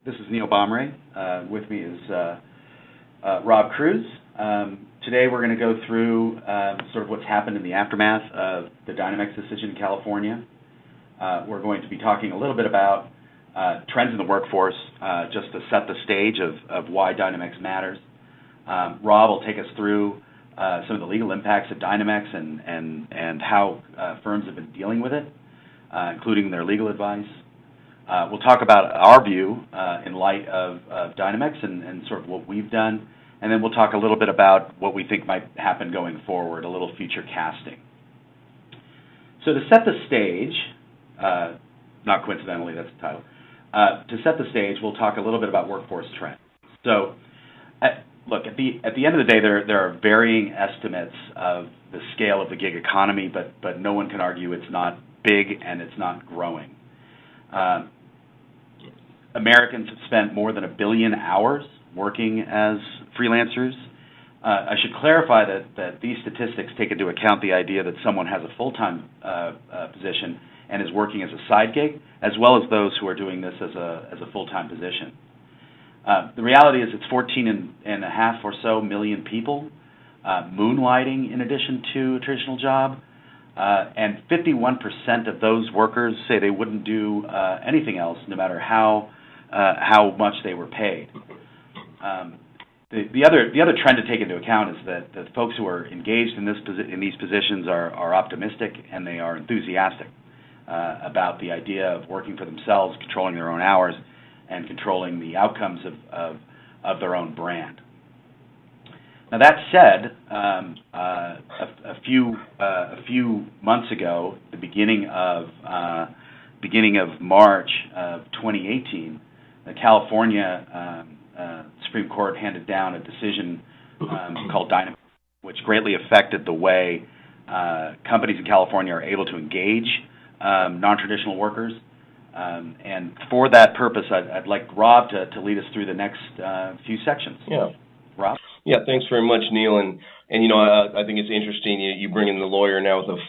This is Neil Baumre. With me is Rob Cruz. Today we're going to go through sort of what's happened in the aftermath of the Dynamex decision in California. We're going to be talking a little bit about trends in the workforce, just to set the stage of why Dynamex matters. Rob will take us through some of the legal impacts of Dynamex and how firms have been dealing with it, including their legal advice. We'll talk about our view in light of Dynamex and sort of what we've done, and then we'll talk a little bit about what we think might happen going forward, a little future casting. So to set the stage, not coincidentally, that's the title. To set the stage, we'll talk a little bit about workforce trends. So, look, at the end of the day, there are varying estimates of the scale of the gig economy, but no one can argue it's not big and it's not growing. Americans have spent more than 1 billion hours working as freelancers. I should clarify that these statistics take into account the idea that someone has a full-time position and is working as a side gig, as well as those who are doing this as a full-time position. The reality is it's 14.5 or so million people moonlighting in addition to a traditional job, and 51% of those workers say they wouldn't do anything else, no matter how much they were paid. The other trend to take into account is that the folks who are engaged in these positions are optimistic and they are enthusiastic about the idea of working for themselves, controlling their own hours, and controlling the outcomes of their own brand. Now that said, a few months ago, the beginning of March of 2018, the California Supreme Court handed down a decision called Dynamex, which greatly affected the way companies in California are able to engage non-traditional workers. And for that purpose, I'd like Rob to lead us through the next few sections. Yeah. Rob? Yeah, thanks very much, Neil. And you know, I think it's interesting you bring in the lawyer now with a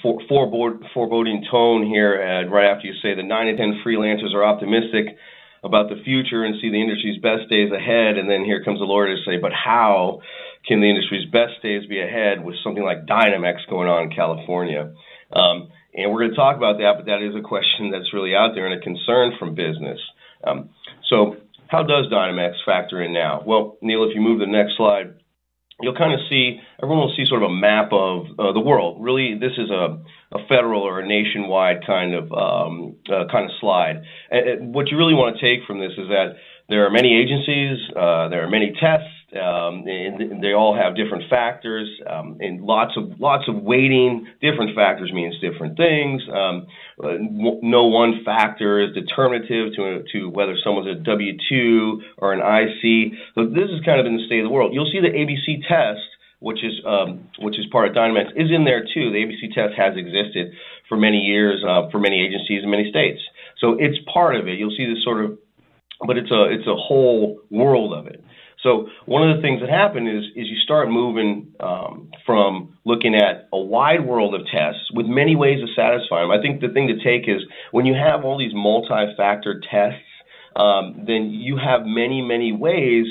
foreboding tone here right after you say that 9 in 10 freelancers are optimistic about the future and see the industry's best days ahead. And then here comes the lawyer to say, but how can the industry's best days be ahead with something like Dynamex going on in California? And we're going to talk about that, but that is a question that's really out there and a concern from business. So how does Dynamex factor in now? Well, Neil, if you move to the next slide, you'll kind of see, everyone will see sort of a map of the world. Really, this is a federal or a nationwide kind of slide. And what you really want to take from this is that there are many agencies, there are many tests, and they all have different factors, and lots of weighting. Different factors means different things. No one factor is determinative to whether someone's a W-2 or an IC. So this is kind of in the state of the world. You'll see the ABC test, which is part of Dynamex, is in there too. The ABC test has existed for many years for many agencies in many states. So it's part of it. You'll see this sort of, but it's a whole world of it. So one of the things that happen is you start moving from looking at a wide world of tests with many ways to satisfy them. I think the thing to take is when you have all these multi-factor tests, then you have many, many ways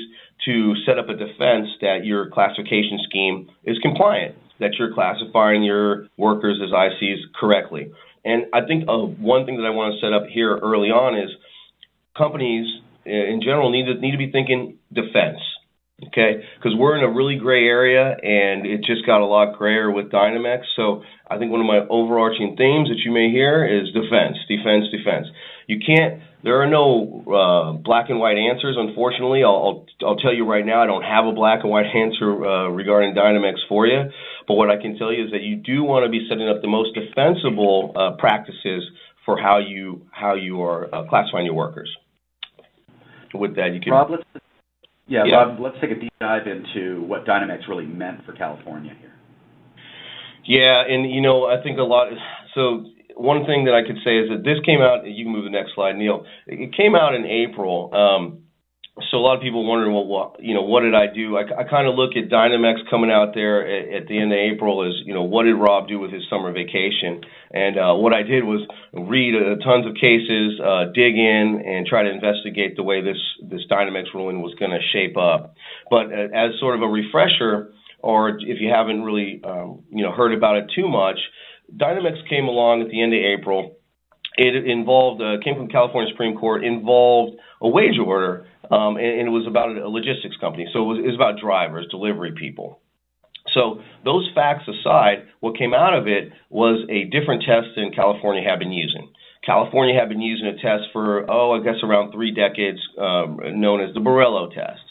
to set up a defense that your classification scheme is compliant, that you're classifying your workers as ICs correctly. And I think one thing that I want to set up here early on is companies in general need to be thinking defense, okay? Because we're in a really gray area, and it just got a lot grayer with Dynamex. So I think one of my overarching themes that you may hear is defense, defense, defense. You can't. There are no black and white answers, unfortunately. I'll tell you right now, I don't have a black and white answer regarding Dynamex for you. But what I can tell you is that you do want to be setting up the most defensible practices for how you are classifying your workers. With that, you can. Rob, Rob, let's take a deep dive into what Dynamex really meant for California here. Yeah, and you know, I think a lot. So one thing that I could say is that this came out. You can move the next slide, Neil. It came out in April. So a lot of people wondering, well, what did I do? I kind of look at Dynamex coming out there at the end of April as, what did Rob do with his summer vacation? And what I did was read tons of cases, dig in, and try to investigate the way this Dynamex ruling was going to shape up. But as sort of a refresher, or if you haven't really, heard about it too much, Dynamex came along at the end of April. It involved, came from the California Supreme Court, involved a wage order, and it was about a logistics company. So it was about drivers, delivery people. So those facts aside, what came out of it was a different test than California had been using. California had been using a test for, around 3 decades, known as the Borrello test.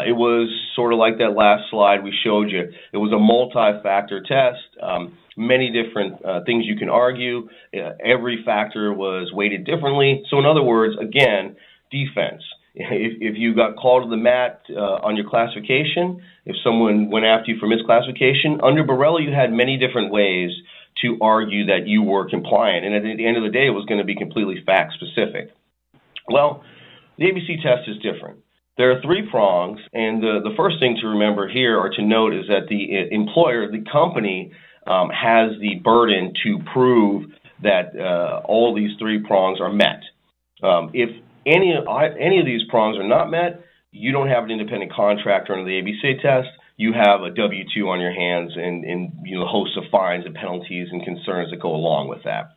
It was sort of like that last slide we showed you. It was a multi-factor test, many different things you can argue. Every factor was weighted differently. So in other words, again, defense. If you got called to the mat on your classification, if someone went after you for misclassification, under Borrello you had many different ways to argue that you were compliant. And at the end of the day, it was going to be completely fact-specific. Well, the ABC test is different. There are 3 prongs, and the first thing to remember here or to note is that the employer, the company, has the burden to prove that all these 3 prongs are met. If any of these prongs are not met, you don't have an independent contractor under the ABC test. You have a W-2 on your hands and a host of fines and penalties and concerns that go along with that.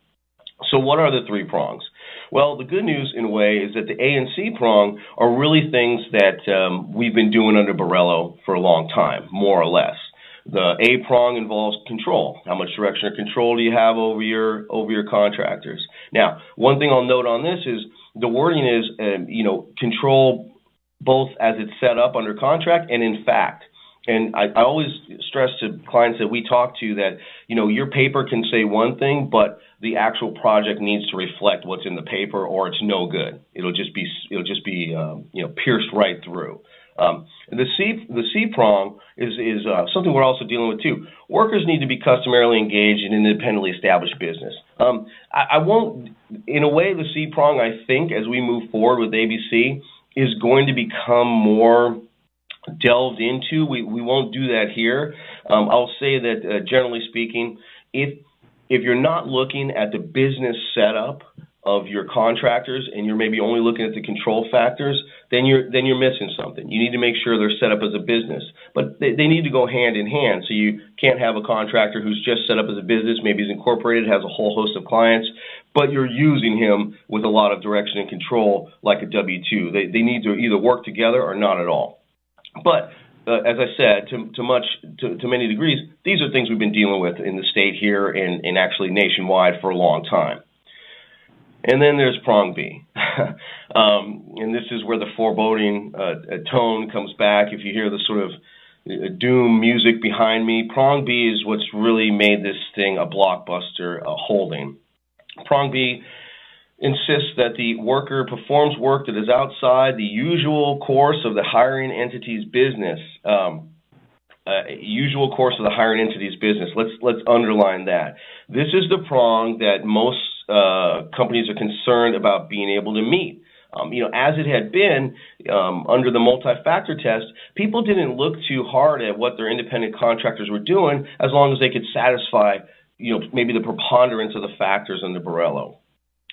So what are the 3 prongs? Well, the good news, in a way, is that the A and C prong are really things that we've been doing under Borrello for a long time, more or less. The A prong involves control. How much direction or control do you have over your contractors? Now, one thing I'll note on this is the wording is, control both as it's set up under contract and in fact. And I always stress to clients that we talk to that, your paper can say one thing, but the actual project needs to reflect what's in the paper, or it's no good. It'll just be pierced right through. The C prong is something we're also dealing with too. Workers need to be customarily engaged in an independently established business. I won't, in a way, the C prong, I think, as we move forward with ABC, is going to become more delved into. We won't do that here. I'll say that generally speaking, if you're not looking at the business setup of your contractors and you're maybe only looking at the control factors, then you're missing something. You need to make sure they're set up as a business, but they need to go hand in hand. So you can't have a contractor who's just set up as a business, maybe he's incorporated, has a whole host of clients, but you're using him with a lot of direction and control like a W-2. They need to either work together or not at all. But as I said, to many degrees, these are things we've been dealing with in the state here and actually nationwide for a long time. And then there's prong B. And this is where the foreboding tone comes back. If you hear the sort of doom music behind me, prong B is what's really made this thing a blockbuster holding. Prong B insists that the worker performs work that is outside the usual course of the hiring entity's business. Usual course of the hiring entity's business. Let's underline that. This is the prong that most companies are concerned about being able to meet. As it had been under the multi-factor test, people didn't look too hard at what their independent contractors were doing as long as they could satisfy, maybe the preponderance of the factors under Borrello.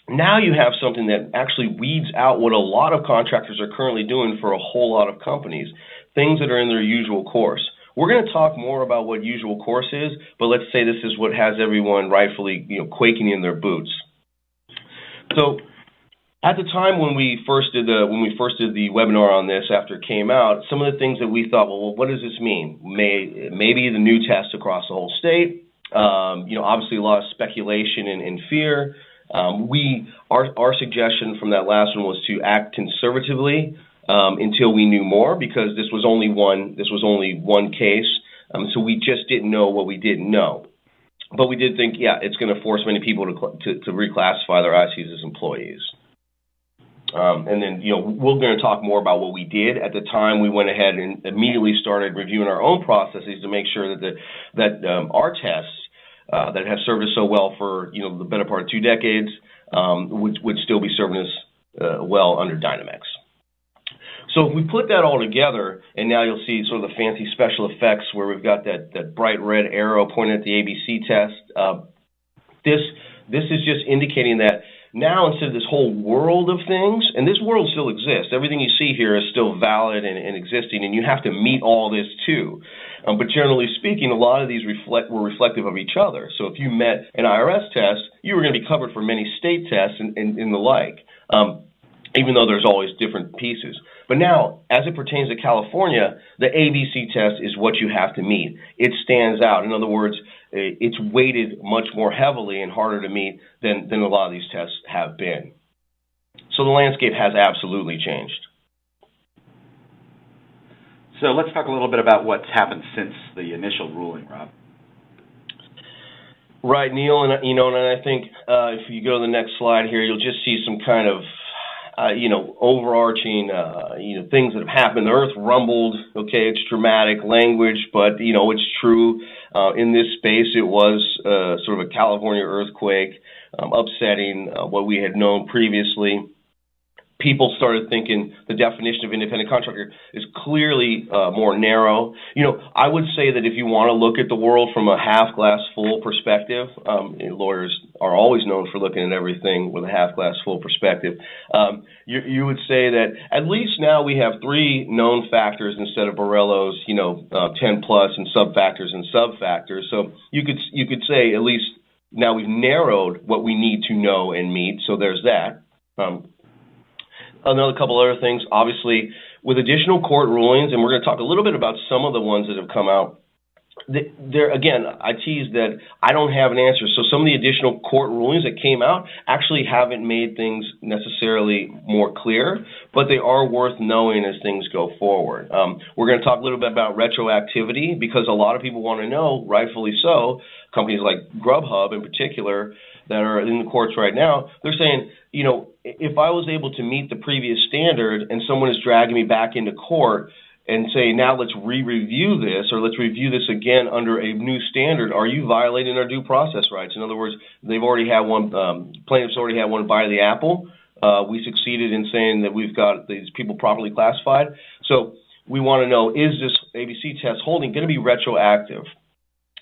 Now you have something that actually weeds out what a lot of contractors are currently doing for a whole lot of companies, things that are in their usual course. We're going to talk more about what usual course is, but let's say this is what has everyone rightfully, quaking in their boots. So, at the time when we first did the webinar on this, after it came out, some of the things that we thought, well, what does this mean? Maybe the new test across the whole state. Obviously a lot of speculation and fear. Our suggestion from that last one was to act conservatively until we knew more, because this was only one case, so we just didn't know what we didn't know. But we did think, it's going to force many people to reclassify their ICs as employees. And then, we're going to talk more about what we did. At the time, we went ahead and immediately started reviewing our own processes to make sure that our tests that have served us so well for the better part of 2 decades would still be serving us well under Dynamex. So if we put that all together, and now you'll see sort of the fancy special effects where we've got that bright red arrow pointing at the ABC test, this is just indicating that now instead of this whole world of things, and this world still exists, everything you see here is still valid and existing, and you have to meet all this too. But generally speaking, a lot of these were reflective of each other. So if you met an IRS test, you were going to be covered for many state tests and the like, even though there's always different pieces. But now, as it pertains to California, the ABC test is what you have to meet. It stands out. In other words, it's weighted much more heavily and harder to meet than a lot of these tests have been. So the landscape has absolutely changed. So let's talk a little bit about what's happened since the initial ruling, Rob. Right, Neil, and I think if you go to the next slide here, you'll just see some kind of overarching, things that have happened. The earth rumbled. Okay, it's dramatic language, but it's true. In this space, it was sort of a California earthquake, upsetting what we had known previously. People started thinking the definition of independent contractor is clearly more narrow. I would say that if you want to look at the world from a half glass full perspective, lawyers are always known for looking at everything with a half glass full perspective. You would say that at least now we have 3 known factors instead of Borello's, 10 plus and subfactors and subfactors. So you could say at least now we've narrowed what we need to know and meet. So there's that. Another couple other things, obviously, with additional court rulings, and we're going to talk a little bit about some of the ones that have come out. There again, I tease that I don't have an answer. So some of the additional court rulings that came out actually haven't made things necessarily more clear, but they are worth knowing as things go forward. We're going to talk a little bit about retroactivity because a lot of people want to know, rightfully so, companies like Grubhub in particular that are in the courts right now, they're saying, if I was able to meet the previous standard and someone is dragging me back into court and say, now let's re-review this or let's review this again under a new standard, are you violating our due process rights? In other words, they've already had one, plaintiffs already had one bite of the apple. We succeeded in saying that we've got these people properly classified. So we want to know, is this ABC test holding going to be retroactive?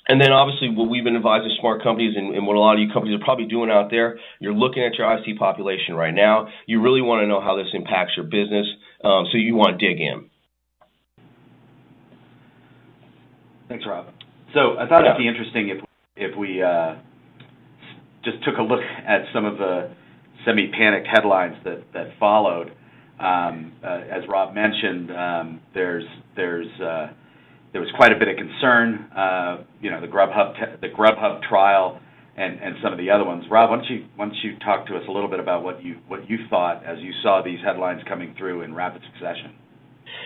And then obviously what we've been advising smart companies and what a lot of you companies are probably doing out there, you're looking at your IC population right now. You really want to know how this impacts your business, so you want to dig in. Thanks, Rob. So I thought it'd be interesting if we just took a look at some of the semi-panicked headlines that followed. As Rob mentioned, there was quite a bit of concern, the Grubhub trial and some of the other ones. Rob, why don't you talk to us a little bit about what you thought as you saw these headlines coming through in rapid succession?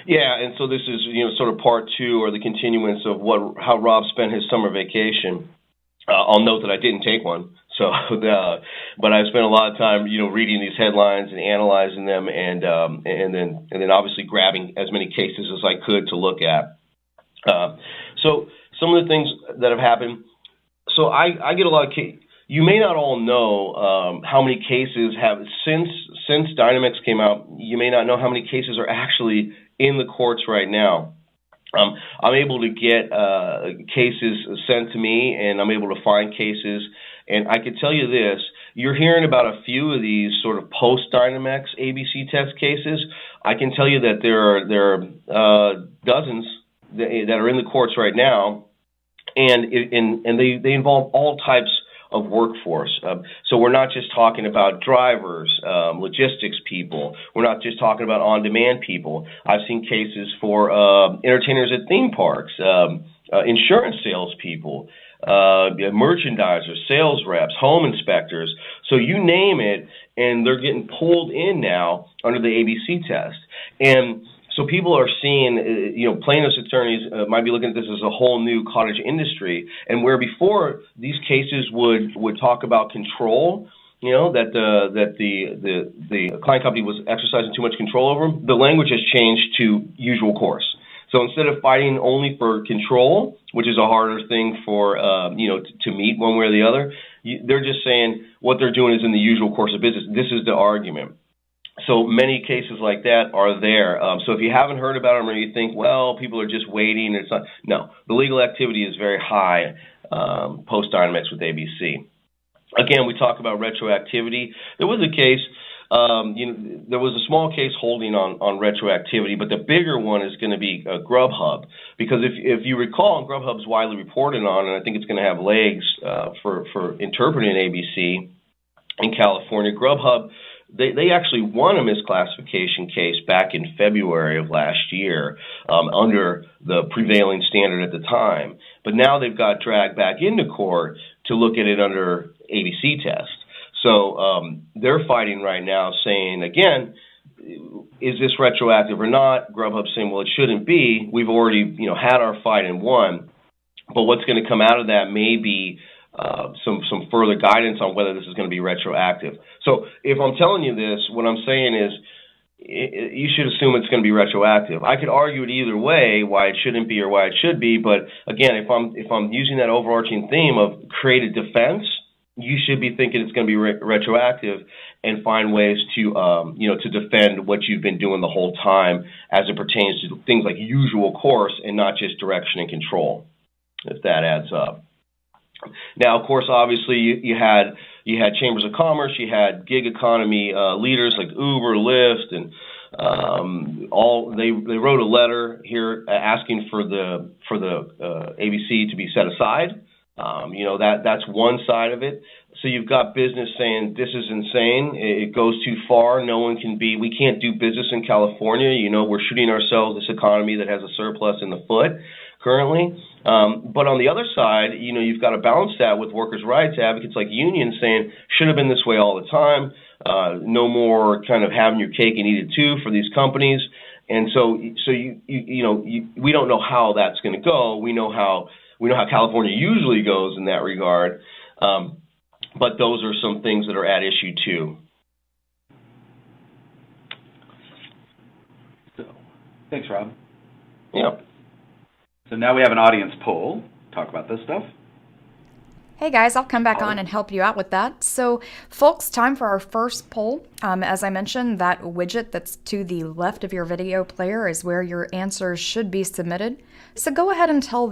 Yeah, and so this is sort of part 2 or the continuance of how Rob spent his summer vacation. I'll note that I didn't take one, but I spent a lot of time reading these headlines and analyzing them, and then obviously grabbing as many cases as I could to look at. So some of the things that have happened, so I get a lot of cases. You may not all know how many cases have, since Dynamex came out, you may not know how many cases are actually in the courts right now. I'm able to get cases sent to me, and I'm able to find cases, and I can tell you this, you're hearing about a few of these sort of post-Dynamex ABC test cases. I can tell you that there are dozens that are in the courts right now, and they involve all types of workforce. So we're not just talking about drivers, logistics people. We're not just talking about on-demand people. I've seen cases for entertainers at theme parks, insurance salespeople, merchandisers, sales reps, home inspectors. So you name it, and they're getting pulled in now under the ABC test. And so people are seeing, plaintiffs' attorneys might be looking at this as a whole new cottage industry, and where before these cases would talk about control, that the client company was exercising too much control over them, the language has changed to usual course. So instead of fighting only for control, which is a harder thing for to meet one way or the other, they're just saying what they're doing is in the usual course of business. This is the argument. So many cases like that are there. So if you haven't heard about them or you think, well, people are just waiting, it's not. No, the legal activity is very high post Dynamex with ABC. Again, we talk about retroactivity. There was a case, there was a small case holding on retroactivity, but the bigger one is going to be Grubhub, because if you recall, Grubhub's widely reported on, and I think it's going to have legs for interpreting ABC in California. Grubhub, they actually won a misclassification case back in February of last year under the prevailing standard at the time. But now they've got dragged back into court to look at it under ABC test. So they're fighting right now saying, again, is this retroactive or not? Grubhub's saying, well, it shouldn't be. We've already had our fight and won. But what's going to come out of that may be some further guidance on whether this is going to be retroactive. So if I'm telling you this, what I'm saying is you should assume it's going to be retroactive. I could argue it either way, why it shouldn't be or why it should be. But again, if I'm using that overarching theme of create a defense, you should be thinking it's going to be retroactive and find ways to to defend what you've been doing the whole time as it pertains to things like usual course and not just direction and control, if that adds up. Now, of course, obviously, you had chambers of commerce, you had gig economy leaders like Uber, Lyft, and they wrote a letter here asking for the ABC to be set aside. That's one side of it. So you've got business saying this is insane, it goes too far, we can't do business in California. We're shooting ourselves this economy that has a surplus in the foot currently. But on the other side, you've got to balance that with workers' rights advocates like unions saying should have been this way all the time. No more kind of having your cake and eat it too for these companies. And so we don't know how that's going to go. We know how California usually goes in that regard. But those are some things that are at issue too. So, thanks, Rob. Yeah. So now we have an audience poll. Talk about this stuff. Hey guys, I'll come back on and help you out with that. So folks, time for our first poll. As I mentioned, that widget that's to the left of your video player is where your answers should be submitted. So go ahead and tell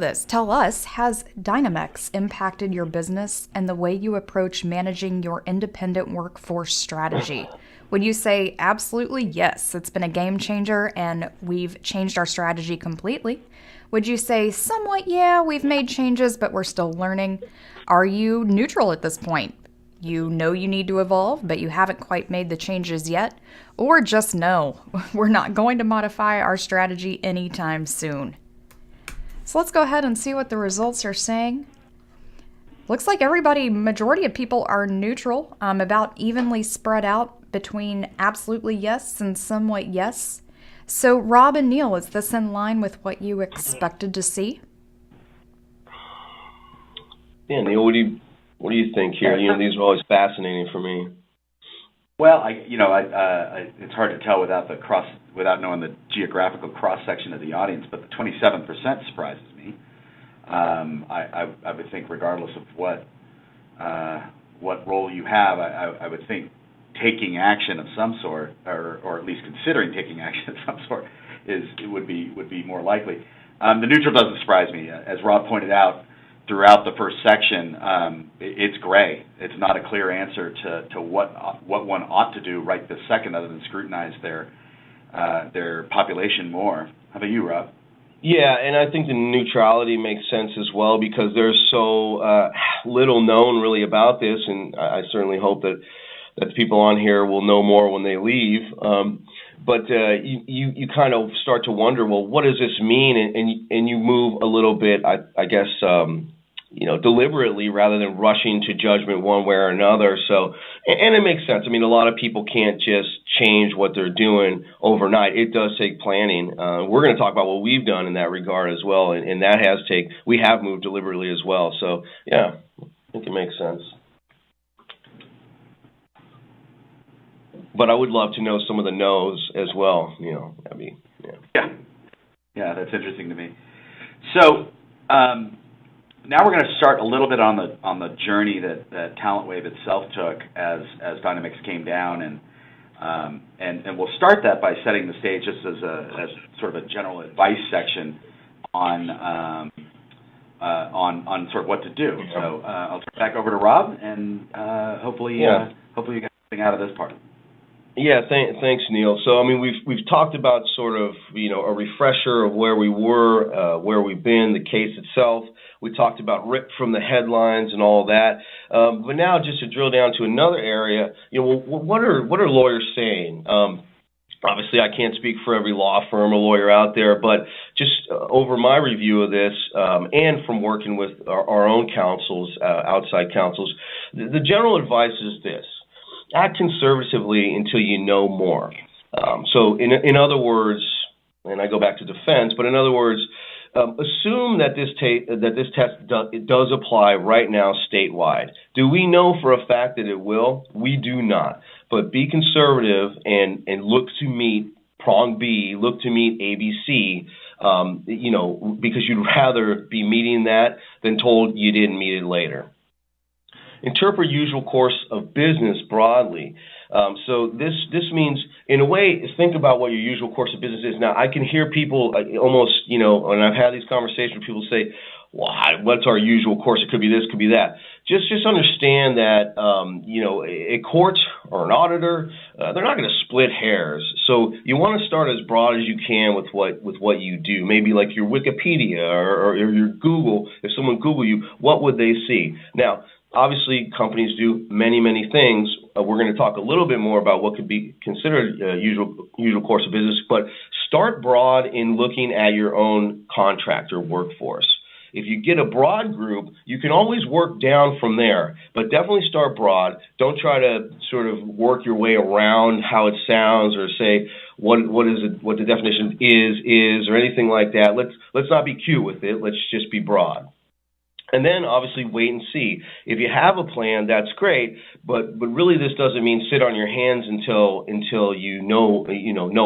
us, has Dynamex impacted your business and the way you approach managing your independent workforce strategy? Would you say absolutely yes, it's been a game changer and we've changed our strategy completely? Would you say somewhat, yeah, we've made changes, but we're still learning? Are you neutral at this point? You know you need to evolve, but you haven't quite made the changes yet? Or just no, we're not going to modify our strategy anytime soon. So let's go ahead and see what the results are saying. Looks like majority of people are neutral, about evenly spread out between absolutely yes and somewhat yes. So Rob and Neil, is this in line with what you expected to see? Yeah, Neil, what do you think here? These are always fascinating for me. Well, it's hard to tell without knowing the geographical cross section of the audience, but the 27% surprises me. I would think, regardless of what role you have, I would think taking action of some sort, or at least considering taking action of some sort, would be more likely. The neutral doesn't surprise me, as Rob pointed out. Throughout the first section, it's gray. It's not a clear answer to what one ought to do right this second, other than scrutinize their population more. How about you, Rob? Yeah, and I think the neutrality makes sense as well, because there's so little known really about this, and I certainly hope that the people on here will know more when they leave. But you kind of start to wonder, well, what does this mean? And you move a little bit, I guess, deliberately rather than rushing to judgment one way or another. So, and it makes sense. I mean, a lot of people can't just change what they're doing overnight. It does take planning. We're going to talk about what we've done in that regard as well, and we have moved deliberately as well. So, yeah, I think it makes sense. But I would love to know some of the no's as well. That'd be, Yeah, that's interesting to me. So now we're going to start a little bit on the journey that TalentWave itself took as Dynamex came down, and And we'll start that by setting the stage just as sort of a general advice section on sort of what to do. So I'll turn it back over to Rob, and hopefully you get something out of this part. Yeah, thanks, Neil. So, I mean, we've talked about sort of, a refresher of where we were, where we've been, the case itself. We talked about ripped from the headlines and all that. But now, just to drill down to another area, what are lawyers saying? Obviously, I can't speak for every law firm or lawyer out there, but just over my review of this, and from working with our own counsels, outside counsels, the general advice is this: act conservatively until you know more. So in other words, and I go back to defense, but in other words, assume that this test does apply right now statewide. Do we know for a fact that it will? We do not. But be conservative and look to meet prong B, look to meet ABC, because you'd rather be meeting that than told you didn't meet it later. Interpret usual course of business broadly. So this means, in a way, think about what your usual course of business is. Now, I can hear people almost, when I've had these conversations, people say, well, what's our usual course? It could be this, could be that. Just understand that, a court or an auditor, they're not going to split hairs. So you want to start as broad as you can with what you do. Maybe like your Wikipedia or your Google. If someone Google you, what would they see? Now, obviously, companies do many, many things. We're going to talk a little bit more about what could be considered usual course of business, but start broad in looking at your own contractor workforce. If you get a broad group, you can always work down from there, but definitely start broad. Don't try to sort of work your way around how it sounds or say what the definition is or anything like that. Let's not be cute with it. Let's just be broad. And then, obviously, wait and see. If you have a plan, that's great, but really this doesn't mean sit on your hands until you know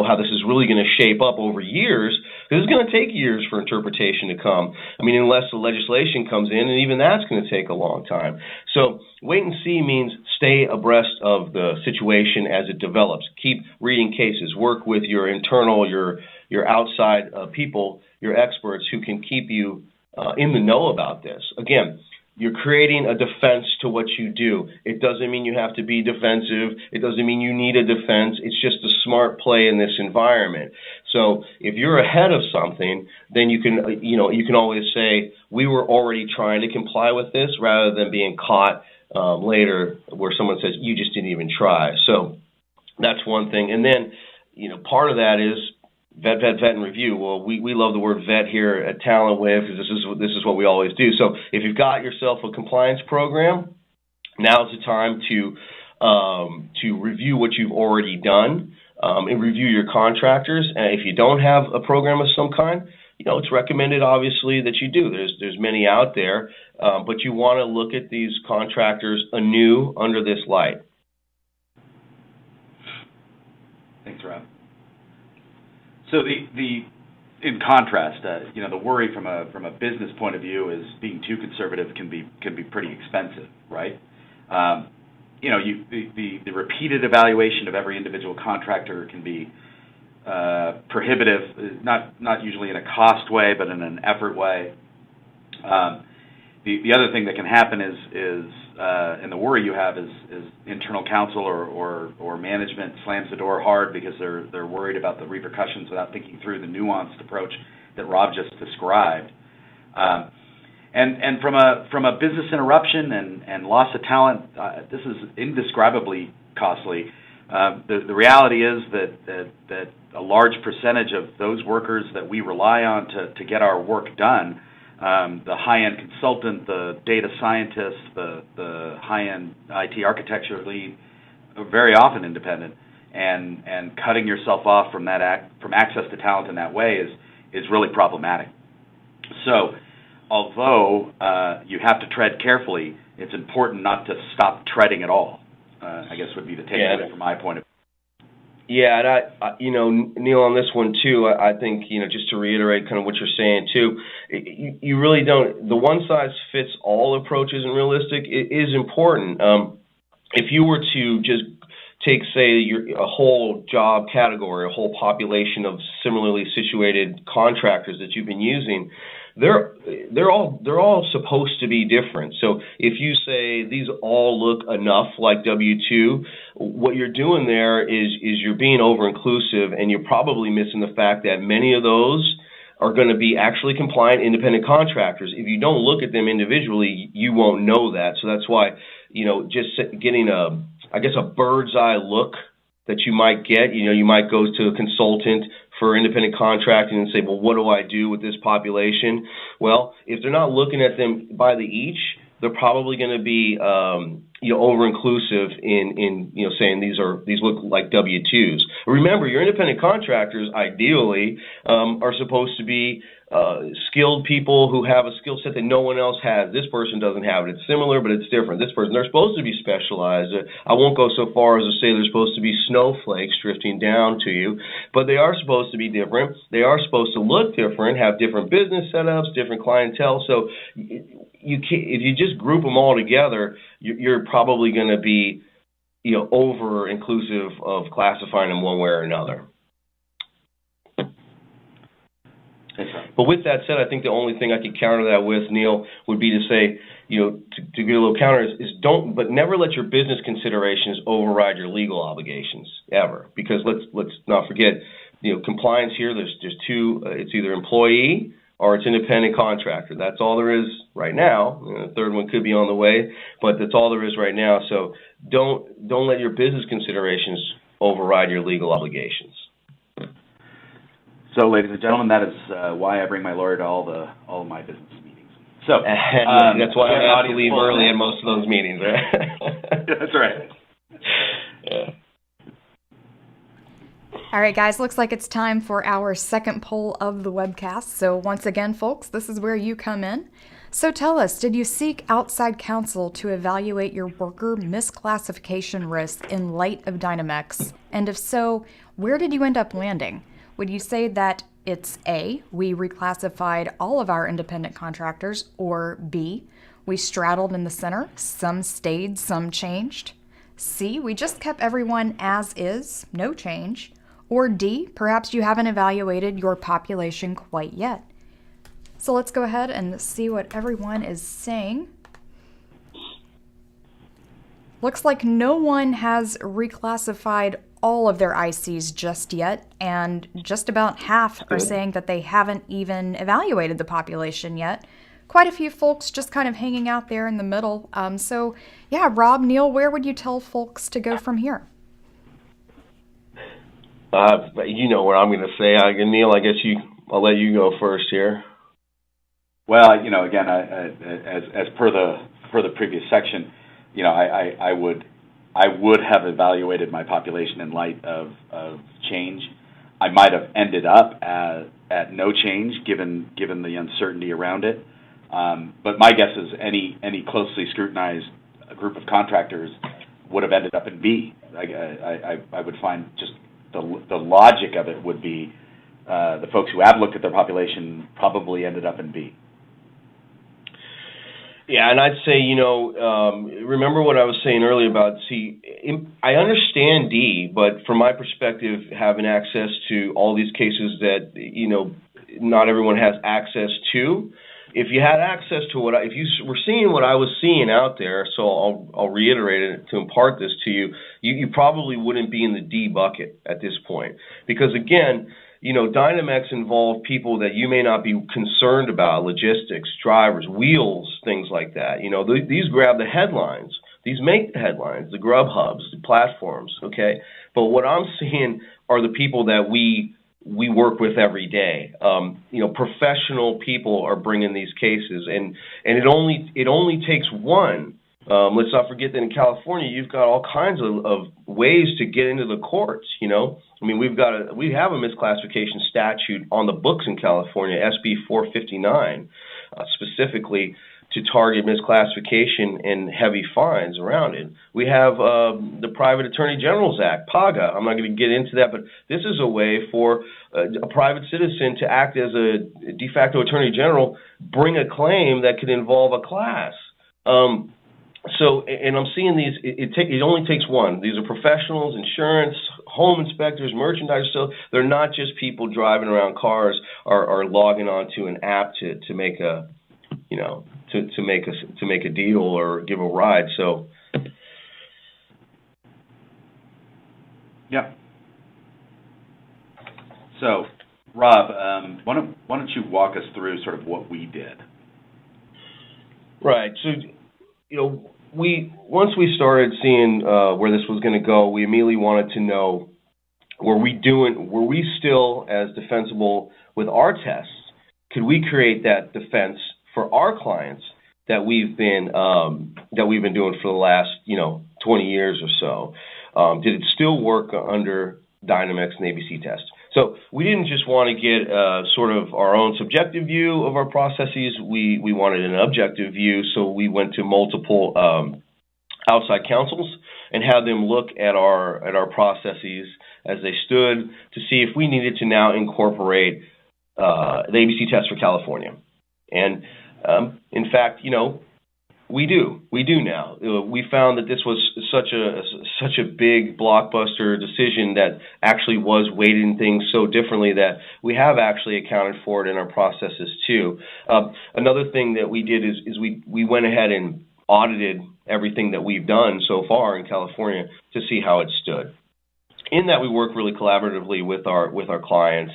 how this is really going to shape up over years, because it's going to take years for interpretation to come. I mean, unless the legislation comes in, and even that's going to take a long time. So wait and see means stay abreast of the situation as it develops. Keep reading cases. Work with your internal, your outside people, your experts who can keep you in the know about this. Again, you're creating a defense to what you do. It doesn't mean you have to be defensive. It doesn't mean you need a defense. It's just a smart play in this environment. So if you're ahead of something, then you can always say, we were already trying to comply with this, rather than being caught later where someone says, you just didn't even try. So that's one thing. And then, part of that is vet, and review. Well, we love the word vet here at TalentWave because this is what we always do. So if you've got yourself a compliance program, now's the time to review what you've already done and review your contractors. And if you don't have a program of some kind, it's recommended, obviously, that you do. There's many out there, but you want to look at these contractors anew under this light. Thanks, Rob. So in contrast, the worry from a business point of view is being too conservative can be pretty expensive, right? The repeated evaluation of every individual contractor can be prohibitive, not usually in a cost way, but in an effort way. The other thing that can happen is and the worry you have is internal counsel or management slams the door hard because they're worried about the repercussions without thinking through the nuanced approach that Rob just described. And from a business interruption and loss of talent, this is indescribably costly. The reality is that a large percentage of those workers that we rely on to get our work done, the high-end consultant, the data scientist, the high-end IT architecture lead, are very often independent, and cutting yourself off from access to talent in that way is really problematic. So, although you have to tread carefully, it's important not to stop treading at all. I guess would be the takeaway from my point of view. Yeah, and Neil, on this one too, I think, just to reiterate kind of what you're saying too, you really don't, the one-size-fits-all approach isn't realistic. It is important. If you were to just take, say, a whole job category, a whole population of similarly situated contractors that you've been using, they're all supposed to be different. So if you say these all look enough like W-2, what you're doing there is you're being over-inclusive, and you're probably missing the fact that many of those are going to be actually compliant independent contractors. If you don't look at them individually, you won't know that. So that's why, just getting a bird's eye look that you might get, you might go to a consultant for independent contracting and say, well, what do I do with this population? Well, if they're not looking at them by the each, they're probably going to be, over-inclusive in saying these look like W-2s. Remember, your independent contractors ideally are supposed to be skilled people who have a skill set that no one else has. This person doesn't have it. It's similar, but it's different. This person, they're supposed to be specialized. I won't go so far as to say they're supposed to be snowflakes drifting down to you, but they are supposed to be different. They are supposed to look different, have different business setups, different clientele. So if you just group them all together, you're probably going to be, over-inclusive of classifying them one way or another. But with that said, I think the only thing I could counter that with, Neil, would be to say, to get a little counter is but never let your business considerations override your legal obligations ever. Because let's not forget, compliance here. There's two. It's either employee or it's independent contractor. That's all there is right now. The third one could be on the way, but that's all there is right now. So don't let your business considerations override your legal obligations. So, ladies and gentlemen, that is why I bring my lawyer to all of my business meetings. So that's why I have to leave early in most of those meetings, right? That's right. Yeah. All right, guys, looks like it's time for our second poll of the webcast. So once again, folks, this is where you come in. So tell us, did you seek outside counsel to evaluate your worker misclassification risk in light of Dynamex? And if so, where did you end up landing? Would you say that it's A, we reclassified all of our independent contractors, or B, we straddled in the center, some stayed, some changed? C, we just kept everyone as is, no change? Or D, perhaps you haven't evaluated your population quite yet? So let's go ahead and see what everyone is saying. Looks like no one has reclassified all of their ICs just yet, and just about half are saying that they haven't even evaluated the population yet. Quite a few folks just kind of hanging out there in the middle. So yeah, Rob, Neil, where would you tell folks to go from here? You know what I'm going to say. Neil, I guess I'll let you go first here. Well, again, as per the previous section, I would have evaluated my population in light of change. I might have ended up at no change given the uncertainty around it. But my guess is any closely scrutinized group of contractors would have ended up in B. I would find just the logic of it would be the folks who have looked at their population probably ended up in B. Yeah, and I'd say, remember what I was saying earlier about, I understand D, but from my perspective, having access to all these cases that, not everyone has access to, if you had access to if you were seeing what I was seeing out there, so I'll reiterate it to impart this to you, you probably wouldn't be in the D bucket at this point. Because again, Dynamex involved people that you may not be concerned about, logistics, drivers, wheels, things like that. These grab the headlines. These make the headlines, the Grubhubs, the platforms, okay? But what I'm seeing are the people that we work with every day. Professional people are bringing these cases, and it only takes one. Let's not forget that in California, you've got all kinds of ways to get into the courts, we have a misclassification statute on the books in California, SB 459, specifically to target misclassification and heavy fines around it. We have the Private Attorney General's Act, PAGA. I'm not going to get into that, but this is a way for a private citizen to act as a de facto Attorney General, bring a claim that could involve a class. So, and I'm seeing these, it only takes one. These are professionals, insurance, home inspectors, merchandise. So they're not just people driving around cars or logging onto an app to make a, to make a deal or give a ride. So. Yeah. So, Rob, why don't you walk us through sort of what we did? Right. So, once we started seeing where this was going to go, we immediately wanted to know, were we still as defensible with our tests? Could we create that defense for our clients that we've been doing for the last 20 years or so? Did it still work under Dynamex and ABC tests? So we didn't just want to get sort of our own subjective view of our processes. We wanted an objective view, so we went to multiple outside counsels and had them look at our processes as they stood to see if we needed to now incorporate the ABC test for California. And in fact, we do now. We found that this was such a big blockbuster decision that actually was weighting things so differently that we have actually accounted for it in our processes too. Another thing that we did is we went ahead and audited everything that we've done so far in California to see how it stood. In that, we work really collaboratively with our clients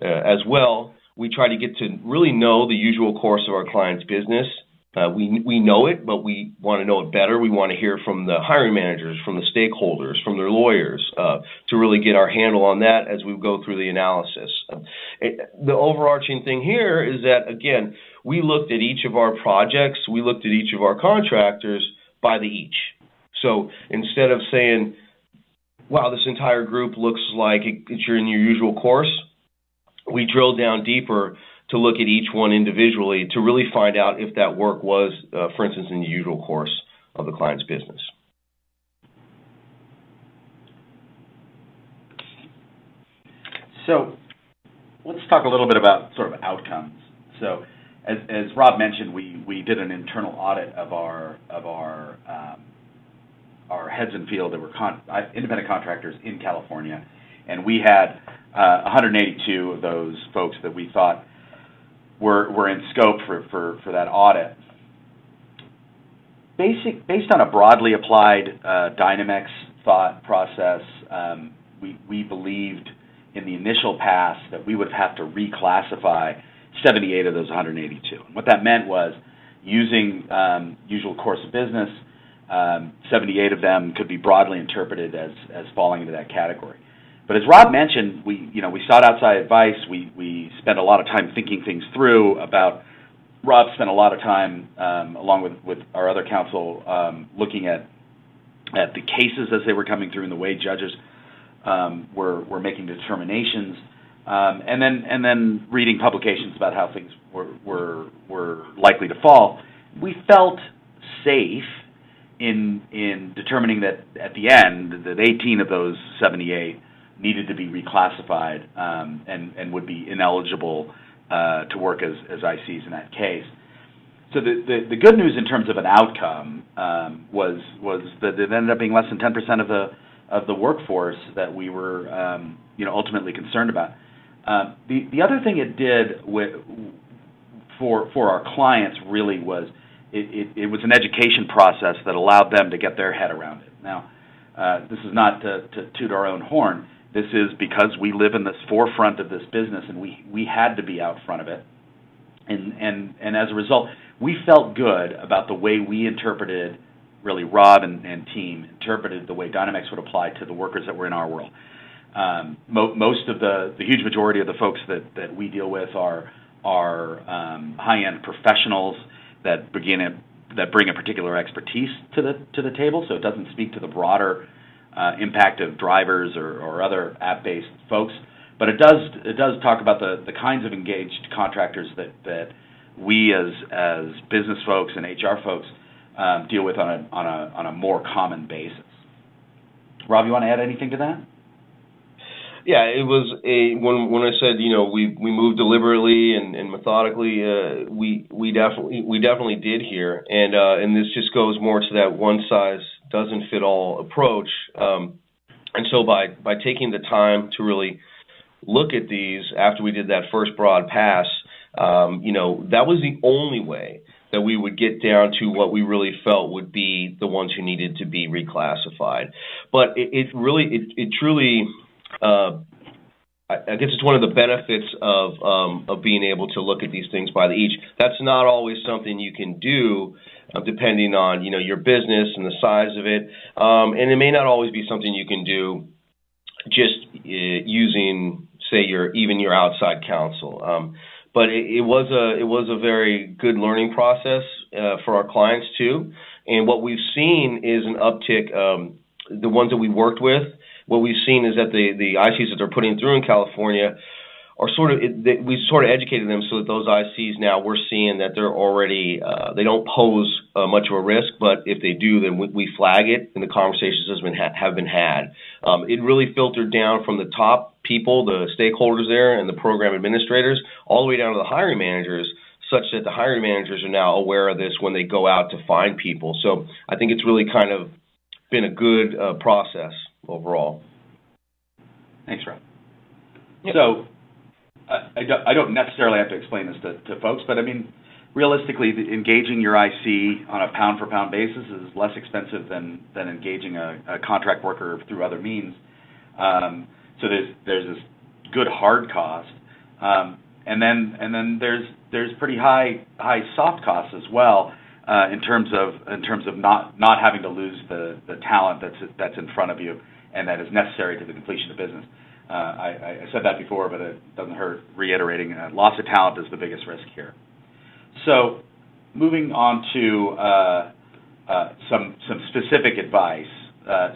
as well. We try to get to really know the usual course of our client's business. We know it, but we want to know it better. We want to hear from the hiring managers, from the stakeholders, from their lawyers, to really get our handle on that as we go through the analysis. The overarching thing here is that, again, we looked at each of our projects, we looked at each of our contractors by the each. So instead of saying, wow, this entire group looks like you're in your usual course, we drilled down deeper to look at each one individually to really find out if that work was, for instance, in the usual course of the client's business. So let's talk a little bit about sort of outcomes. So as Rob mentioned, we did an internal audit of our heads in field that were independent contractors in California, and we had 182 of those folks that we thought were in scope for that audit. Based on a broadly applied Dynamex thought process, we believed in the initial pass that we would have to reclassify 78 of those 182. And what that meant was, using usual course of business, 78 of them could be broadly interpreted as falling into that category. But as Rob mentioned, we sought outside advice. We spent a lot of time thinking things through. Rob spent a lot of time, along with our other counsel, looking at the cases as they were coming through and the way judges were making determinations, and then reading publications about how things were likely to fall. We felt safe in determining that at the end that 18 of those 78 needed to be reclassified and would be ineligible to work as ICs in that case. So the good news in terms of an outcome was that it ended up being less than 10% of the workforce that we were ultimately concerned about. The other thing it did for our clients really was it was an education process that allowed them to get their head around it. Now, this is not to toot our own horn. This is because we live in the forefront of this business, and we had to be out front of it. And as a result, we felt good about the way we interpreted, really Rob and team interpreted the way Dynamex would apply to the workers that were in our world. Most of the huge majority of the folks that we deal with are high-end professionals that bring a particular expertise to the table. So it doesn't speak to the broader impact of drivers or other app-based folks, but it does talk about the kinds of engaged contractors that we as business folks and HR folks deal with on a more common basis. Rob, you want to add anything to that? Yeah, it was when I said we moved deliberately and methodically. We definitely did here, and this just goes more to that one size doesn't fit all approach. And so by taking the time to really look at these after we did that first broad pass, that was the only way that we would get down to what we really felt would be the ones who needed to be reclassified. But it truly, I guess it's one of the benefits of being able to look at these things by the each. That's not always something you can do, depending on your business and the size of it, and it may not always be something you can do just using, say, your outside counsel. But it was a very good learning process for our clients too. And what we've seen is an uptick. The ones that we worked with, what we've seen is that the ICs that they're putting through in California are we sort of educated them so that those ICs now we're seeing that they're already they don't pose much of a risk, but if they do, then we flag it, and the conversations have been had. It really filtered down from the top people, the stakeholders there, and the program administrators, all the way down to the hiring managers, such that the hiring managers are now aware of this when they go out to find people. So I think it's really kind of been a good process overall. Thanks, Rob. Yep. So I don't necessarily have to explain this to folks, but I mean, realistically, engaging your IC on a pound-for-pound basis is less expensive than engaging a contract worker through other means. So there's this good hard cost, and then there's pretty high soft costs as well in terms of not having to lose the talent that's in front of you and that is necessary to the completion of business. I said that before, but it doesn't hurt reiterating. Loss of talent is the biggest risk here. So, moving on to some specific advice.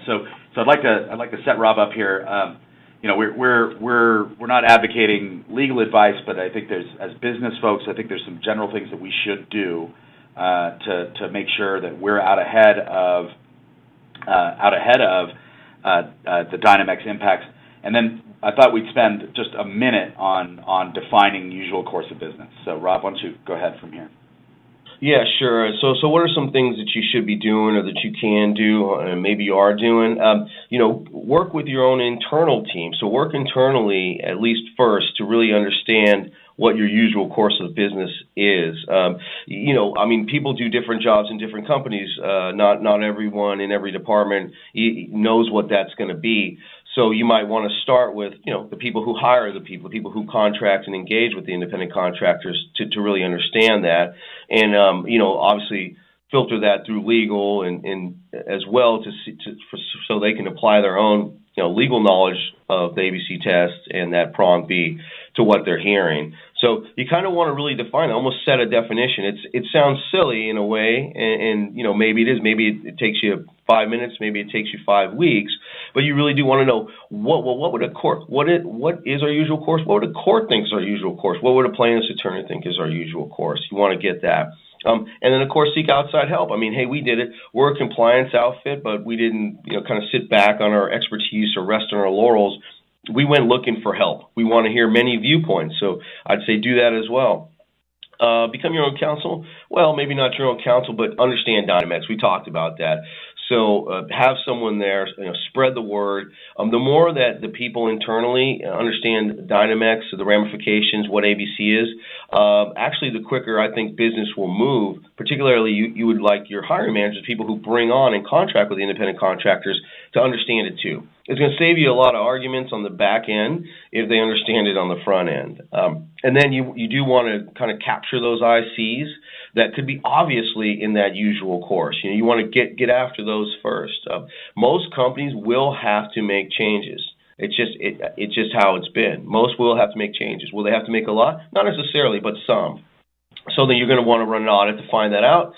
So I'd like to set Rob up here. We're not advocating legal advice, but I think as business folks, I think there's some general things that we should do to make sure that we're out ahead of the Dynamex impacts. And then I thought we'd spend just a minute on defining usual course of business. So, Rob, why don't you go ahead from here? Yeah, sure. So what are some things that you should be doing or that you can do and maybe you are doing? Work with your own internal team. So work internally, at least first, to really understand what your usual course of business is. People do different jobs in different companies. Not everyone in every department knows what that's going to be. So you might want to start with, the people who hire the people who contract and engage with the independent contractors to really understand that. And, obviously filter that through legal and as well so they can apply their own, legal knowledge of the ABC test and that prong B to what they're hearing. So you kind of want to really define it, almost set a definition. It sounds silly in a way, and maybe it is. Maybe it takes you 5 minutes, maybe it takes you 5 weeks, but you really do want to know what would a court, what is our usual course? What would a court think is our usual course? What would a plaintiff's attorney think is our usual course? You want to get that. And then, of course, seek outside help. I mean, hey, we did it. We're a compliance outfit, but we didn't, kind of sit back on our expertise or rest on our laurels. We went looking for help. We want to hear many viewpoints, so I'd say do that as well. Become your own counsel. Well, maybe not your own counsel, but understand Dynamex. We talked about that. So have someone there, spread the word. The more that the people internally understand Dynamex, the ramifications, what ABC is, actually the quicker I think business will move. Particularly, you would like your hiring managers, people who bring on and contract with the independent contractors, to understand it too. It's going to save you a lot of arguments on the back end if they understand it on the front end. And then you do want to kind of capture those ICs that could be obviously in that usual course. You want to get after those first. Most companies will have to make changes. It's just how it's been. Most will have to make changes. Will they have to make a lot? Not necessarily, but some. So then you're going to want to run an audit to find that out.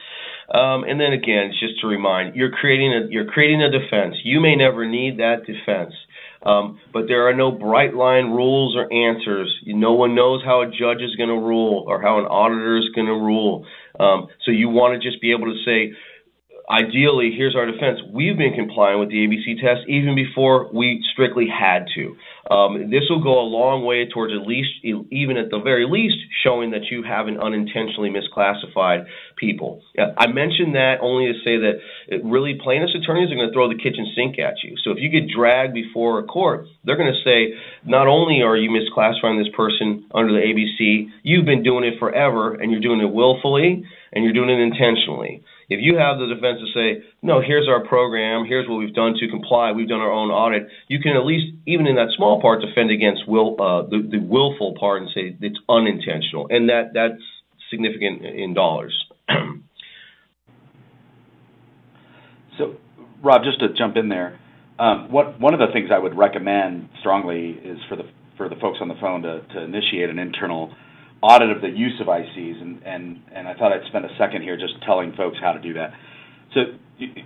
And then again, it's just to remind, you're creating a defense. You may never need that defense. But there are no bright line rules or answers. No one knows how a judge is going to rule or how an auditor is going to rule. So you want to just be able to say, ideally, here's our defense. We've been complying with the ABC test even before we strictly had to. This will go a long way towards at least, even at the very least, showing that you haven't unintentionally misclassified people. I mentioned that only to say that really plaintiff's attorneys are going to throw the kitchen sink at you. So if you get dragged before a court, they're going to say, not only are you misclassifying this person under the ABC, you've been doing it forever, and you're doing it willfully, and you're doing it intentionally. If you have the defense to say, no, here's our program, here's what we've done to comply, we've done our own audit, you can at least, even in that small part, defend against the willful part and say it's unintentional. And that's significant in dollars. So, Rob, just to jump in there, one of the things I would recommend strongly is for the folks on the phone to initiate an internal audit of the use of ICs, and I thought I'd spend a second here just telling folks how to do that. So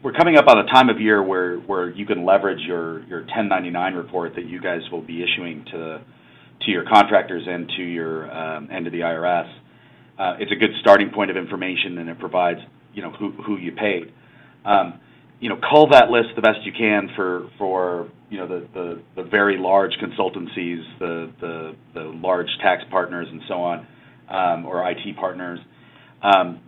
we're coming up on a time of year where you can leverage your 1099 report that you guys will be issuing to your contractors and to your and to the IRS. It's a good starting point of information, and it provides who you paid. Cull that list the best you can for the very large consultancies, the large tax partners and so on, or IT partners.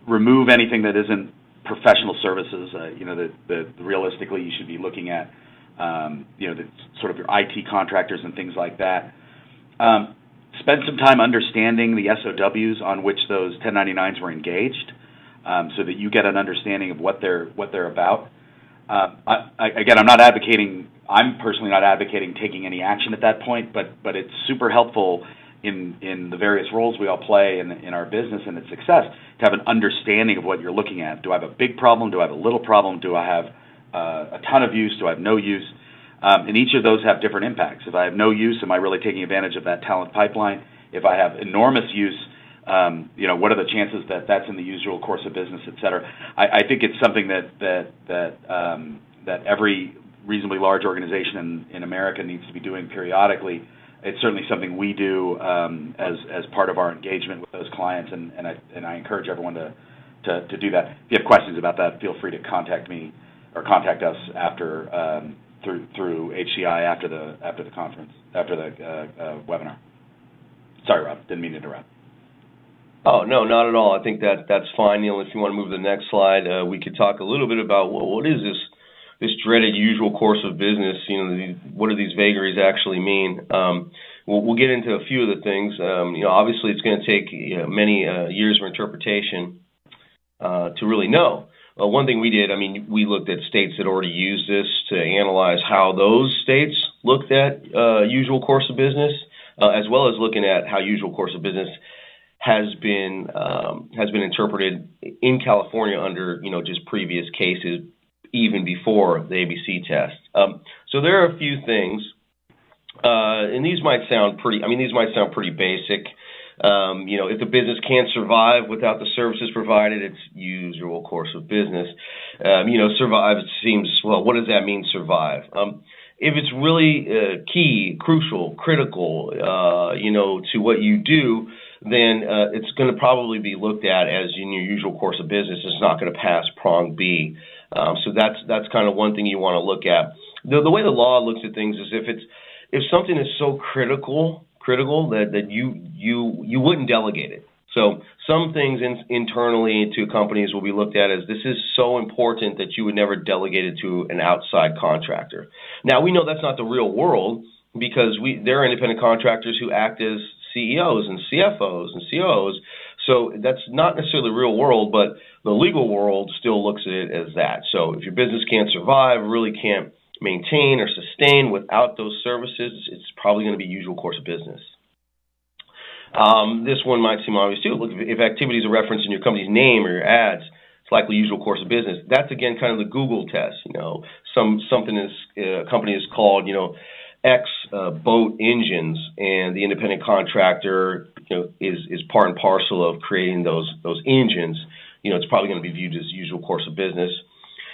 Remove anything that isn't professional services. That realistically you should be looking at. The sort of your IT contractors and things like that. Spend some time understanding the SOWs on which those 1099s were engaged, so that you get an understanding of what they're about. I'm personally not advocating taking any action at that point, but it's super helpful in the various roles we all play in our business and its success to have an understanding of what you're looking at. Do I have a big problem? Do I have a little problem? Do I have a ton of use? Do I have no use? And each of those have different impacts. If I have no use, am I really taking advantage of that talent pipeline? If I have enormous use, what are the chances that that's in the usual course of business, et cetera? I think it's something that every reasonably large organization in America needs to be doing periodically. It's certainly something we do as part of our engagement with those clients, and I encourage everyone to do that. If you have questions about that, feel free to contact me or contact us after through HCI after the conference, after the webinar. Sorry, Rob, didn't mean to interrupt. Oh, no, not at all. I think that's fine, Neil. If you want to move to the next slide, we could talk a little bit about what is this dreaded usual course of business. What do these vagaries actually mean? We'll get into a few of the things. Obviously, it's going to take many years of interpretation to really know. One thing we did, we looked at states that already used this to analyze how those states looked at usual course of business, as well as looking at how usual course of business has been interpreted in California under just previous cases, even before the ABC test. So there are a few things, and these might sound pretty basic. If the business can't survive without the services provided, it's usual course of business. Survive, it seems, well, what does that mean, survive? If it's really key, crucial, critical, to what you do, then it's going to probably be looked at as in your usual course of business. It's not going to pass prong B. So that's kind of one thing you want to look at. The way the law looks at things is if something is so critical that you wouldn't delegate it. So some things internally to companies will be looked at as this is so important that you would never delegate it to an outside contractor. Now, we know that's not the real world because there are independent contractors who act as CEOs and CFOs and COOs. So that's not necessarily the real world, but the legal world still looks at it as that. So if your business can't survive, really can't maintain or sustain without those services, it's probably going to be usual course of business. This one might seem obvious too. Look, if activities are referenced in your company's name or your ads, it's likely usual course of business. That's again kind of the Google test. A company is called X boat engines, and the independent contractor is part and parcel of creating those engines. It's probably going to be viewed as usual course of business.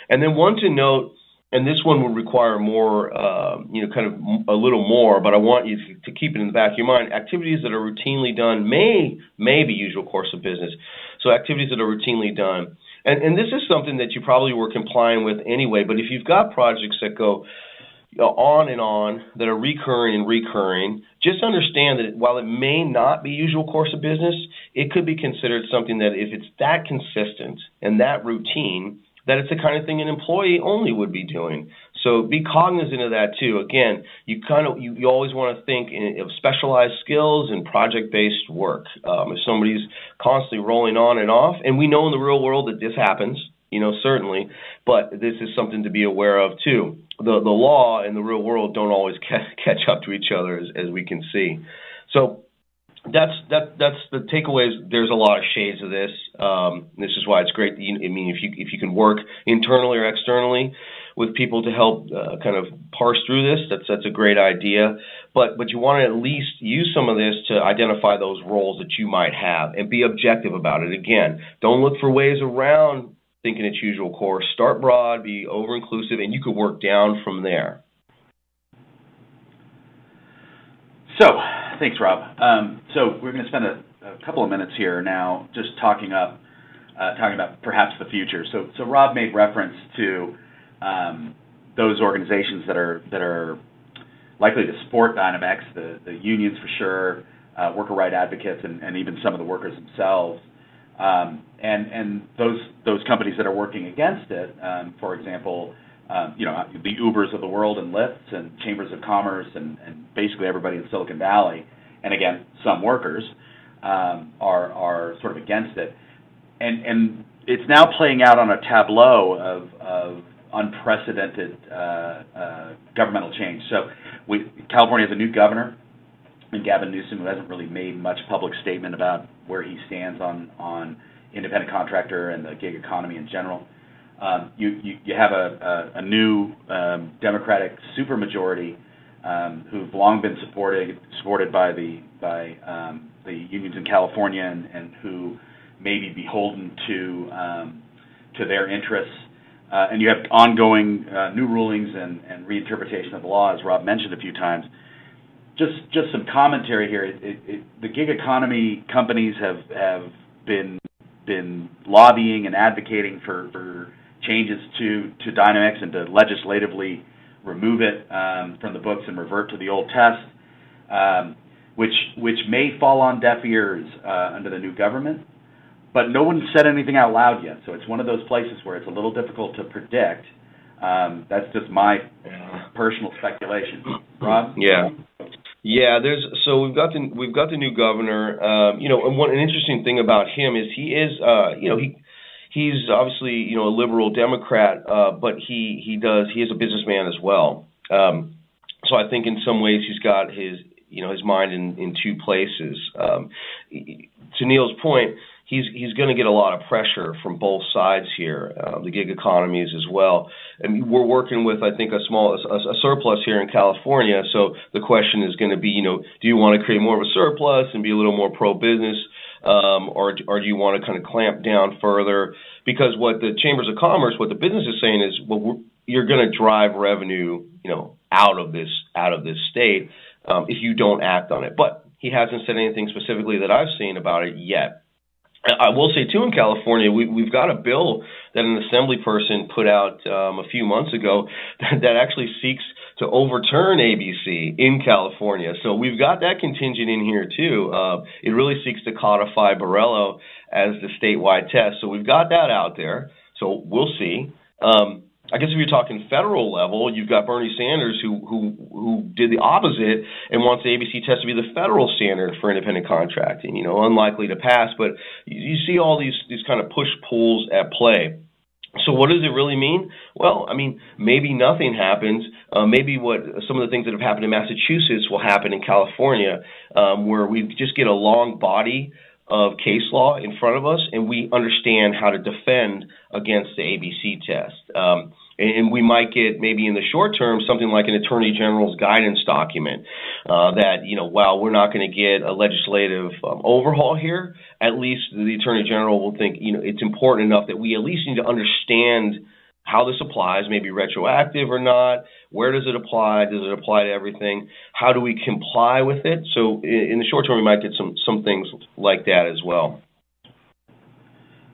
And then one to note, and this one would require more, kind of a little more, but I want you to keep it in the back of your mind. Activities that are routinely done may be usual course of business. So activities that are routinely done. And this is something that you probably were complying with anyway, but if you've got projects that go on and on, that are recurring, just understand that while it may not be usual course of business, it could be considered something that if it's that consistent and that routine, that it's the kind of thing an employee only would be doing. So be cognizant of that too. Again, you always want to think of specialized skills and project-based work. If somebody's constantly rolling on and off, and we know in the real world that this happens, certainly, but this is something to be aware of too. The law and the real world don't always catch up to each other, as we can see. So that's the takeaways. There's a lot of shades of this. This is why it's great. If you can work internally or externally with people to help kind of parse through this, that's a great idea. But you want to at least use some of this to identify those roles that you might have and be objective about it. Again, don't look for ways around thinking it's usual course. Start broad, be over-inclusive, and you could work down from there. So, thanks, Rob. So we're going to spend a couple of minutes here now just talking about perhaps the future. So Rob made reference to those organizations that are likely to support Dynamex, the unions for sure, worker right advocates, and even some of the workers themselves. And those companies that are working against it, for example, the Ubers of the world and Lyfts and Chambers of Commerce and basically everybody in Silicon Valley, and again, some workers are sort of against it. And it's now playing out on a tableau of unprecedented governmental change. So California has a new governor, and Gavin Newsom, who hasn't really made much public statement about where he stands on independent contractor and the gig economy in general. You have a new Democratic supermajority who've long been supported by the unions in California and who may be beholden to their interests. And you have ongoing new rulings and reinterpretation of the law, as Rob mentioned a few times. Just some commentary here. The gig economy companies have been lobbying and advocating for changes to Dynamex and to legislatively remove it from the books and revert to the old test, which may fall on deaf ears under the new government. But no one said anything out loud yet, so it's one of those places where it's a little difficult to predict. That's just my personal speculation. Rob? Yeah. So we've got the new governor. And an interesting thing about him is he is he's obviously a liberal Democrat, but he is a businessman as well. So I think in some ways he's got his mind in two places. To Neil's point, he's going to get a lot of pressure from both sides here, the gig economies as well. And we're working with, I think, a surplus here in California. So the question is going to be, do you want to create more of a surplus and be a little more pro-business, or do you want to kind of clamp down further? Because what the Chambers of Commerce, what the business is saying is, you're going to drive revenue, out of this state if you don't act on it. But he hasn't said anything specifically that I've seen about it yet. I will say, too, in California, we've got a bill that an assembly person put out a few months ago that actually seeks to overturn ABC in California. So we've got that contingent in here, too. It really seeks to codify Borrello as the statewide test. So we've got that out there. So we'll see. I guess if you're talking federal level, you've got Bernie Sanders who did the opposite and wants the ABC test to be the federal standard for independent contracting. Unlikely to pass, but you see all these kind of push-pulls at play. So what does it really mean? Well, maybe nothing happens. Maybe some of the things that have happened in Massachusetts will happen in California, where we just get a long body of case law in front of us, and we understand how to defend against the ABC test. And we might get, maybe in the short term, something like an Attorney General's guidance document that, while we're not going to get a legislative overhaul here, at least the Attorney General will think, it's important enough that we at least need to understand how this applies, maybe retroactive or not. Where does it apply? Does it apply to everything? How do we comply with it? So in the short term, we might get some things like that as well.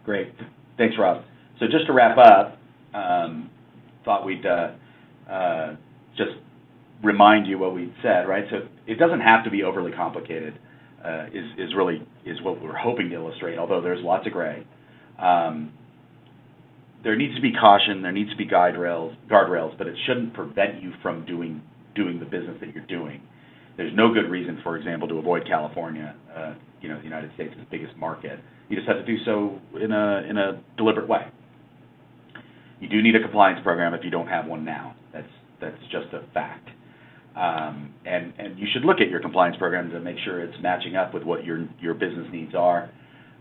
Great. Thanks, Rob. So just to wrap up, thought we'd just remind you what we said, right? So it doesn't have to be overly complicated, is what we're hoping to illustrate, although there's lots of gray. There needs to be caution, there needs to be guardrails, but it shouldn't prevent you from doing the business that you're doing. There's no good reason, for example, to avoid California, the United States' biggest market. You just have to do so in a deliberate way. You do need a compliance program if you don't have one now. That's just a fact. And you should look at your compliance program to make sure it's matching up with what your business needs are.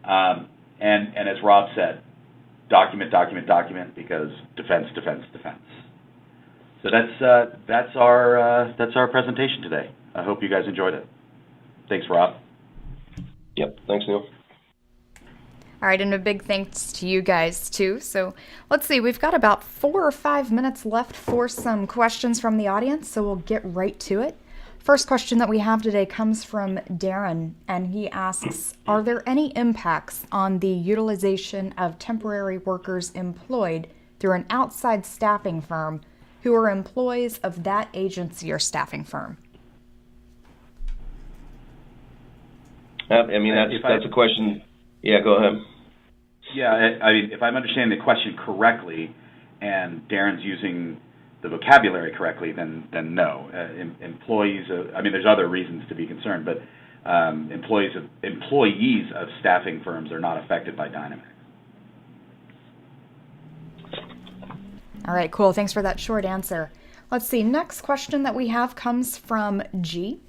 And as Rob said, document, because defense. So that's our presentation today. I hope you guys enjoyed it. Thanks, Rob. Yep. Thanks, Neil. All right, and a big thanks to you guys, too. So let's see, we've got about 4 or 5 minutes left for some questions from the audience, so we'll get right to it. First question that we have today comes from Darren, and he asks, are there any impacts on the utilization of temporary workers employed through an outside staffing firm who are employees of that agency or staffing firm? I mean, that's a question. Yeah, go ahead. Yeah, I mean, if I'm understanding the question correctly, and Darren's using the vocabulary correctly, then no. Employees, I mean, there's other reasons to be concerned, but employees of staffing firms are not affected by Dynamex. All right, cool. Thanks for that short answer. Let's see. Next question that we have comes from G.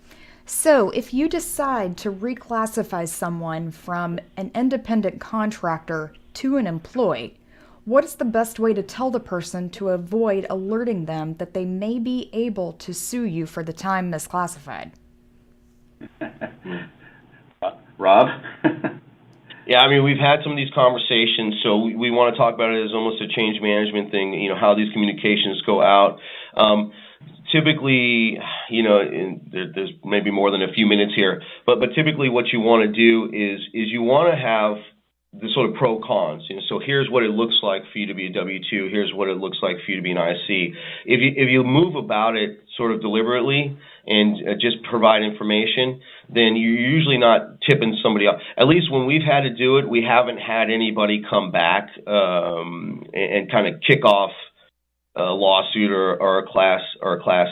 So, if you decide to reclassify someone from an independent contractor to an employee, what is the best way to tell the person to avoid alerting them that they may be able to sue you for the time misclassified? Rob? Yeah, I mean, we've had some of these conversations, so we want to talk about it as almost a change management thing, how these communications go out. Typically, there's maybe more than a few minutes here, but typically what you want to do is you want to have the sort of pro cons. So here's what it looks like for you to be a W-2. Here's what it looks like for you to be an IC. If you move about it sort of deliberately and just provide information, then you're usually not tipping somebody off. At least when we've had to do it, we haven't had anybody come back and kind of kick off a lawsuit or a class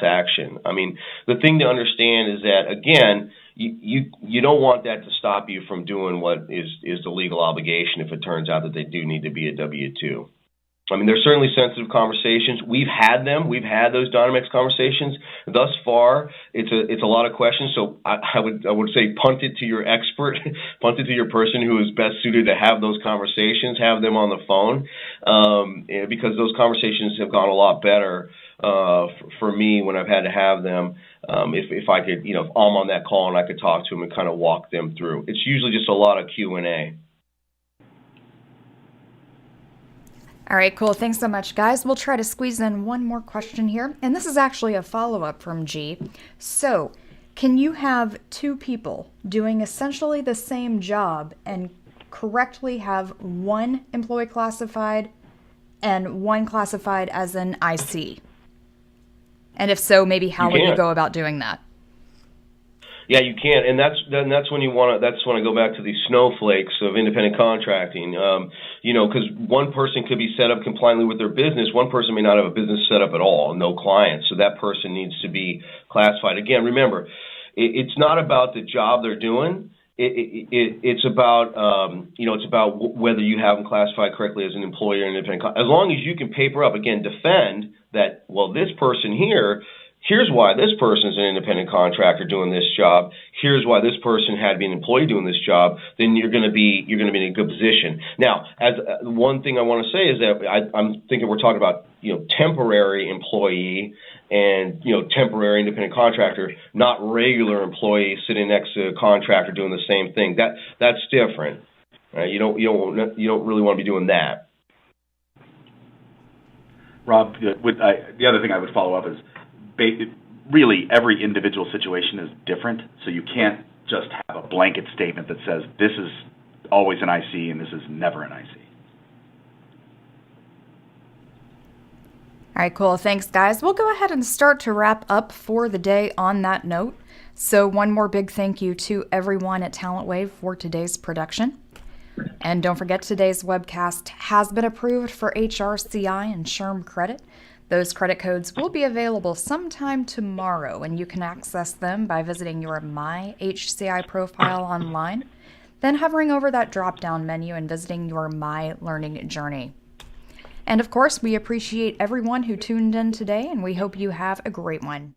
action. I mean, the thing to understand is that, again, you don't want that to stop you from doing what is the legal obligation if it turns out that they do need to be a W-2. I mean, there's certainly sensitive conversations. We've had them. We've had those Dynamex conversations. Thus far, it's a lot of questions. So I would say punt it to your expert, punt it to your person who is best suited to have those conversations. Have them on the phone because those conversations have gone a lot better for me when I've had to have them. If I could, if I'm on that call and I could talk to them and kind of walk them through. It's usually just a lot of Q&A. All right, cool. Thanks so much, guys. We'll try to squeeze in one more question here. And this is actually a follow-up from G. So, can you have two people doing essentially the same job and correctly have one employee classified and one classified as an IC? And if so, maybe how would you go about doing that? Yeah, you can, and that's when you want to. That's when I go back to these snowflakes of independent contracting. Because one person could be set up compliantly with their business, one person may not have a business set up at all, no clients. So that person needs to be classified. Again, remember, it's not about the job they're doing. It's about it's about whether you have them classified correctly as an employee or an independent. As long as you can paper up, again, defend that. Well, this person here. Here's why this person is an independent contractor doing this job. Here's why this person had to be an employee doing this job. Then you're going to be in a good position. Now, as one thing I want to say is that I'm thinking we're talking about temporary employee and temporary independent contractor, not regular employee sitting next to a contractor doing the same thing. That's different. Right? You don't really want to be doing that. Rob, the other thing I would follow up is. Really, every individual situation is different, so you can't just have a blanket statement that says this is always an IC and this is never an IC. All right, cool. Thanks, guys. We'll go ahead and start to wrap up for the day on that note. So one more big thank you to everyone at TalentWave for today's production. And don't forget, today's webcast has been approved for HRCI and SHRM credit. Those credit codes will be available sometime tomorrow, and you can access them by visiting your My HCI profile online, then hovering over that drop-down menu and visiting your My Learning Journey. And of course, we appreciate everyone who tuned in today, and we hope you have a great one.